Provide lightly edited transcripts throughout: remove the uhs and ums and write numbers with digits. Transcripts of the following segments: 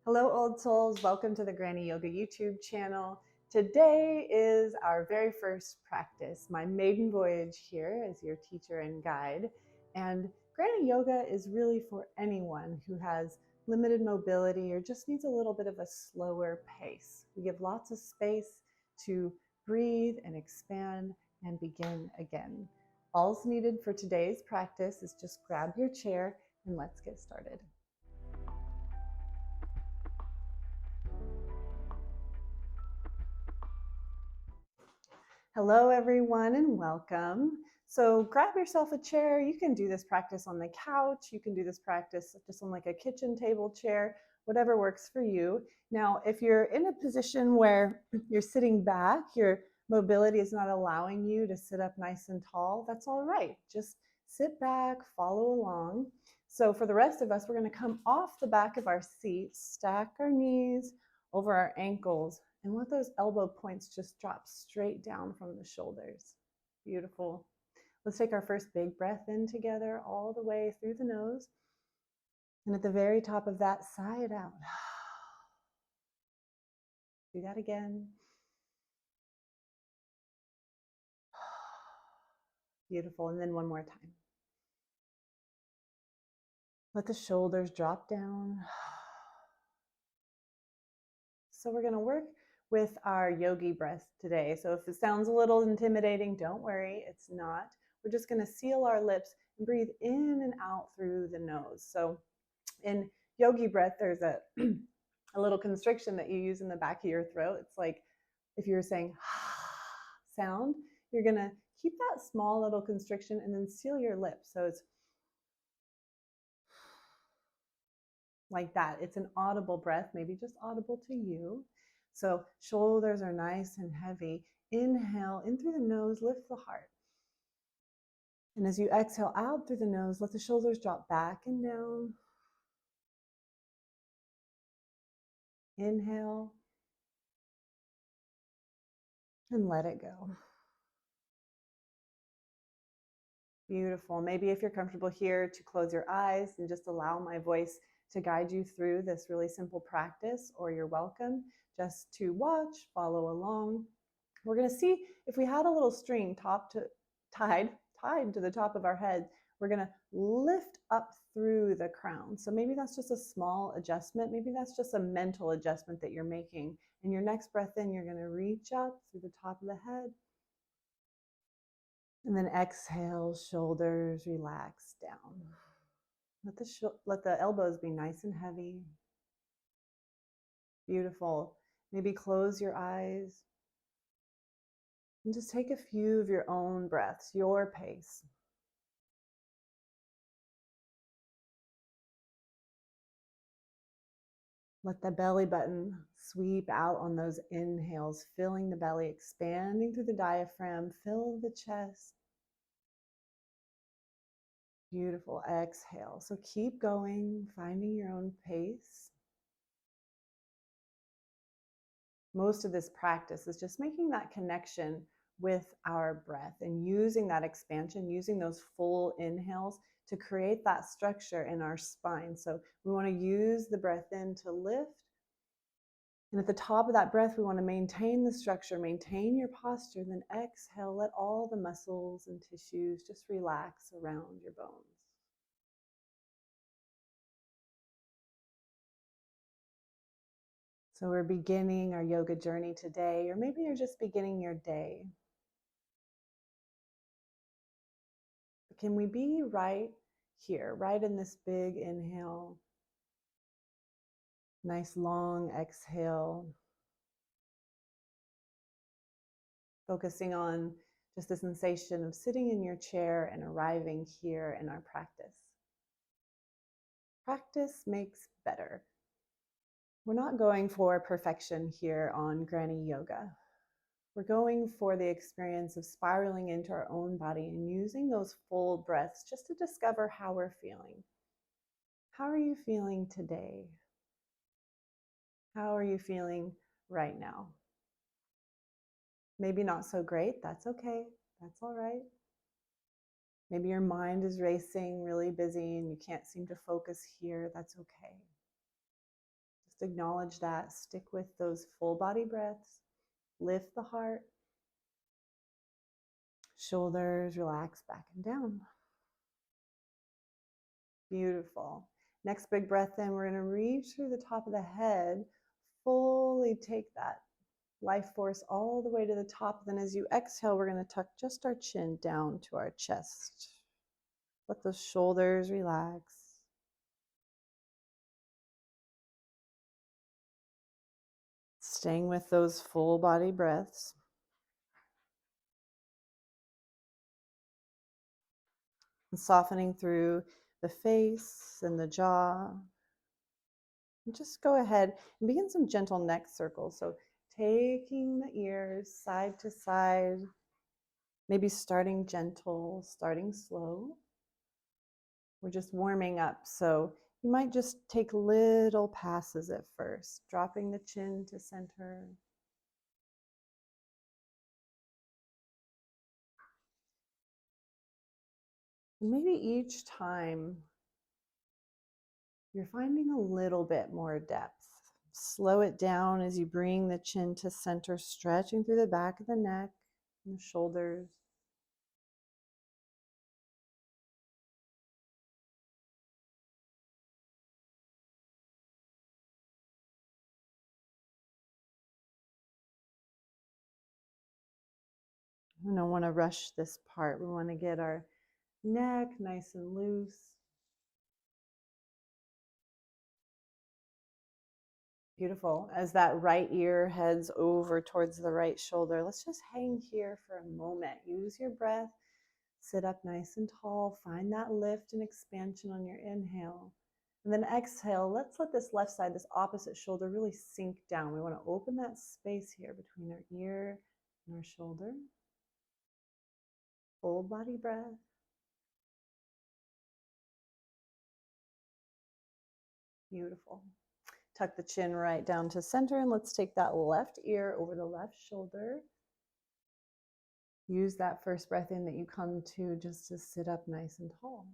Hello, old souls. Welcome to the Granny Yoga YouTube channel. Today is our very first practice, my maiden voyage here as your teacher and guide. And Granny Yoga is really for anyone who has limited mobility or just needs a little bit of a slower pace. We give lots of space to breathe and expand and begin again. All's needed for today's practice is just grab your chair and let's get started. Hello, everyone, and welcome. So grab yourself a chair. You can do this practice on the couch. You can do this practice just on like a kitchen table chair, whatever works for you. Now, if you're in a position where you're sitting back, your mobility is not allowing you to sit up nice and tall, that's all right. Just sit back, follow along. So for the rest of us, we're going to come off the back of our seat, stack our knees over our ankles, and let those elbow points just drop straight down from the shoulders. Beautiful. Let's take our first big breath in together all the way through the nose. And at the very top of that, sigh it out. Do that again. Beautiful. And then one more time. Let the shoulders drop down. So we're going to work with our yogi breath today. So if it sounds a little intimidating, don't worry, it's not. We're just going to seal our lips and breathe in and out through the nose. So in yogi breath, there's a little constriction that you use in the back of your throat. It's like if you were saying sound, you're going to keep that small little constriction and then seal your lips. So it's like that. It's an audible breath, maybe just audible to you. So shoulders are nice and heavy. Inhale in through the nose, lift the heart. And as you exhale out through the nose, let the shoulders drop back and down. Inhale and let it go. Beautiful. Maybe if you're comfortable here, to close your eyes and just allow my voice to guide you through this really simple practice, or you're welcome just to watch, follow along. We're going to see if we had a little string tied to the top of our head, we're going to lift up through the crown. So maybe that's just a small adjustment. Maybe that's just a mental adjustment that you're making. And your next breath in, you're going to reach up through the top of the head. And then exhale, shoulders relax down. Let the elbows be nice and heavy. Beautiful. Maybe close your eyes. And just take a few of your own breaths, your pace. Let the belly button sweep out on those inhales, filling the belly, expanding through the diaphragm, fill the chest. Beautiful. Exhale. So keep going, finding your own pace. Most of this practice is just making that connection with our breath and using that expansion, using those full inhales to create that structure in our spine. So we want to use the breath in to lift. And at the top of that breath, we want to maintain the structure, maintain your posture, then exhale, let all the muscles and tissues just relax around your bones. So we're beginning our yoga journey today, or maybe you're just beginning your day. But can we be right here, right in this big inhale? Nice long exhale. Focusing on just the sensation of sitting in your chair and arriving here in our practice. Practice makes better. We're not going for perfection here on Granny Yoga. We're going for the experience of spiraling into our own body and using those full breaths just to discover how we're feeling. How are you feeling today? How are you feeling right now? Maybe not so great. That's okay. That's all right. Maybe your mind is racing, really busy, and you can't seem to focus here. That's okay. Just acknowledge that. Stick with those full body breaths. Lift the heart. Shoulders relax back and down. Beautiful. Next big breath in, we're going to reach through the top of the head, fully take that life force all the way to the top. Then as you exhale, we're going to tuck just our chin down to our chest. Let those shoulders relax. Staying with those full body breaths. And softening through the face and the jaw. And just go ahead and begin some gentle neck circles. So taking the ears side to side, maybe starting gentle, starting slow. We're just warming up. So you might just take little passes at first, dropping the chin to center. And maybe each time you're finding a little bit more depth. Slow it down as you bring the chin to center, stretching through the back of the neck and the shoulders. We don't want to rush this part. We want to get our neck nice and loose. Beautiful. As that right ear heads over towards the right shoulder, let's just hang here for a moment. Use your breath. Sit up nice and tall. Find that lift and expansion on your inhale. And then exhale. Let's let this left side, this opposite shoulder, really sink down. We want to open that space here between our ear and our shoulder. Full body breath. Beautiful. Tuck the chin right down to center, and let's take that left ear over the left shoulder. Use that first breath in that you come to just to sit up nice and tall.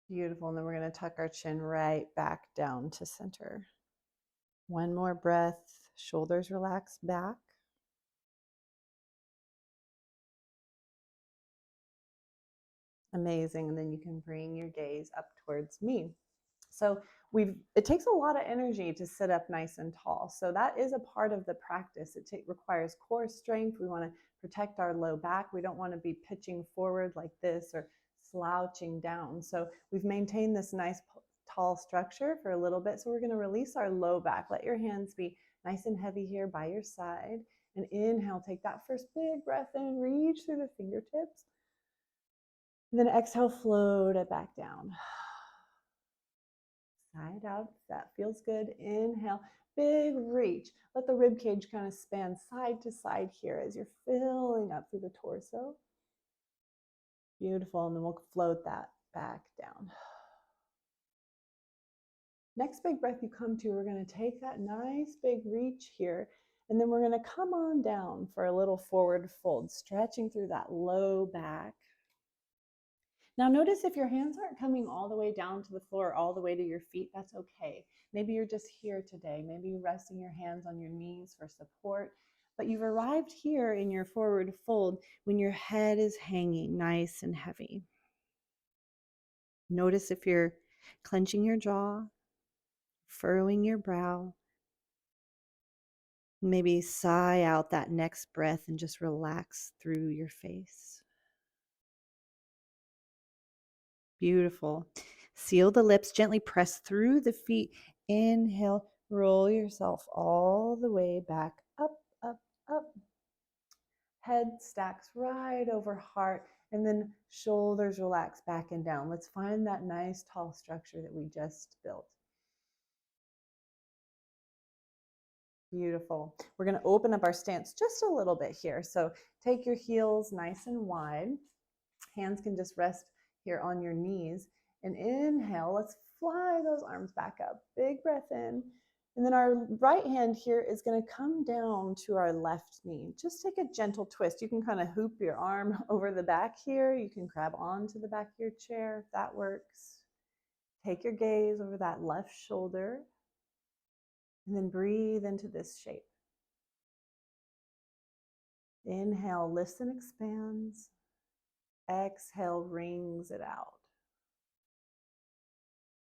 Beautiful. And then we're going to tuck our chin right back down to center. One more breath. Shoulders relax back. Amazing. And then you can bring your gaze up towards me. So it takes a lot of energy to sit up nice and tall. So that is a part of the practice. It requires core strength. We want to protect our low back. We don't want to be pitching forward like this or slouching down. So we've maintained this nice tall structure for a little bit. So we're going to release our low back. Let your hands be nice and heavy here by your side. And inhale, take that first big breath in, reach through the fingertips. And then exhale, float it back down. Side out, that feels good. Inhale, big reach. Let the rib cage kind of span side to side here as you're filling up through the torso. Beautiful, and then we'll float that back down. Next big breath you come to, we're going to take that nice big reach here, and then we're going to come on down for a little forward fold, stretching through that low back. Now notice if your hands aren't coming all the way down to the floor, all the way to your feet, that's okay. Maybe you're just here today. Maybe you're resting your hands on your knees for support, but you've arrived here in your forward fold when your head is hanging nice and heavy. Notice if you're clenching your jaw, furrowing your brow. Maybe sigh out that next breath and just relax through your face. Beautiful. Seal the lips, gently press through the feet. Inhale, roll yourself all the way back up, up, up. Head stacks right over heart, and then shoulders relax back and down. Let's find that nice tall structure that we just built. Beautiful. We're going to open up our stance just a little bit here. So take your heels nice and wide. Hands can just rest here on your knees. And inhale, let's fly those arms back up. Big breath in. And then our right hand here is going to come down to our left knee. Just take a gentle twist. You can kind of hoop your arm over the back here. You can grab onto the back of your chair if that works. Take your gaze over that left shoulder and then breathe into this shape. Inhale, lifts and expands. Exhale, wrings it out.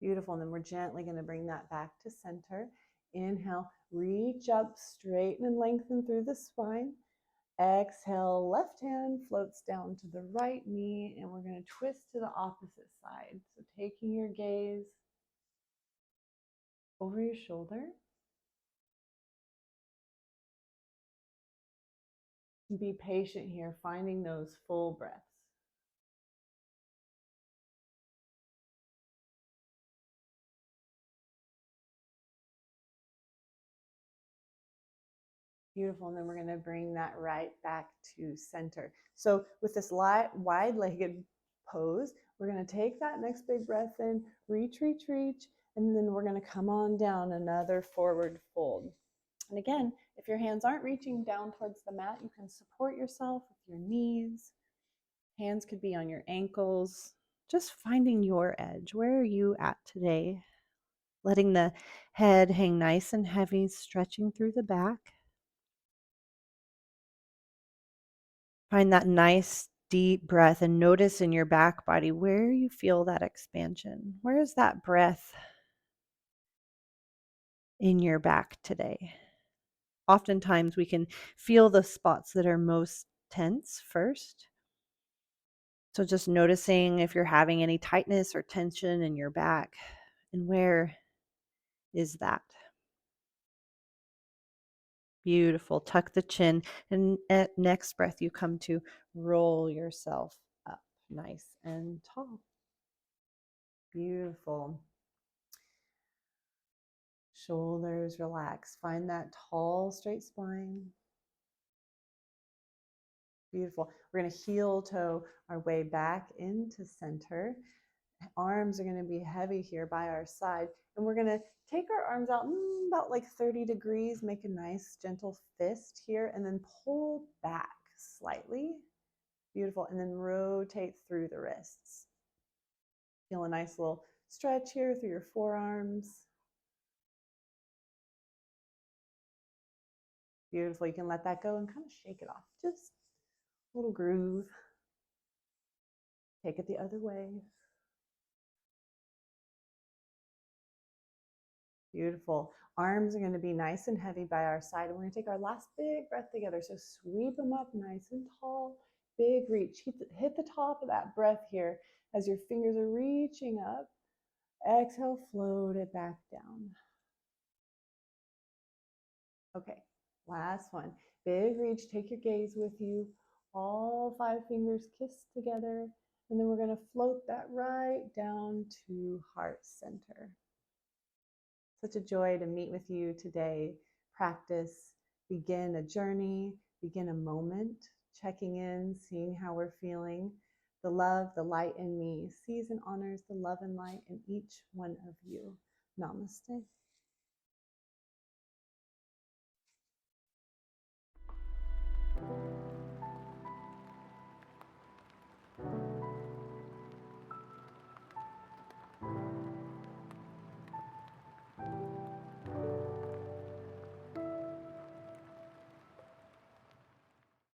Beautiful. And then we're gently going to bring that back to center. Inhale, reach up, straighten and lengthen through the spine. Exhale, left hand floats down to the right knee, and we're going to twist to the opposite side. So taking your gaze over your shoulder. Be patient here, finding those full breaths. Beautiful. And then we're going to bring that right back to center. So with this wide-legged pose, we're going to take that next big breath in, reach, reach, reach, and then we're going to come on down, another forward fold. And again, if your hands aren't reaching down towards the mat, you can support yourself with your knees. Hands could be on your ankles. Just finding your edge. Where are you at today? Letting the head hang nice and heavy, stretching through the back. Find that nice deep breath and notice in your back body where you feel that expansion. Where is that breath in your back today? Oftentimes we can feel the spots that are most tense first. So just noticing if you're having any tightness or tension in your back, and where is that? Beautiful. Tuck the chin, and at next breath you come to roll yourself up nice and tall. Beautiful. Shoulders relax. Find that tall, straight spine. Beautiful. We're going to heel toe our way back into center. Arms are going to be heavy here by our side. And we're going to take our arms out about like 30 degrees, make a nice gentle fist here, and then pull back slightly. Beautiful. And then rotate through the wrists. Feel a nice little stretch here through your forearms. Beautiful. You can let that go and kind of shake it off. Just a little groove. Take it the other way. Beautiful. Arms are going to be nice and heavy by our side. And we're going to take our last big breath together. So sweep them up nice and tall. Big reach. Hit the top of that breath here as your fingers are reaching up. Exhale, float it back down. Okay, last one. Big reach. Take your gaze with you. All 5 fingers kiss together. And then we're going to float that right down to heart center. Such a joy to meet with you today. Practice, begin a journey, begin a moment, checking in, seeing how we're feeling. The love, the light in me sees and honors the love and light in each one of you. Namaste.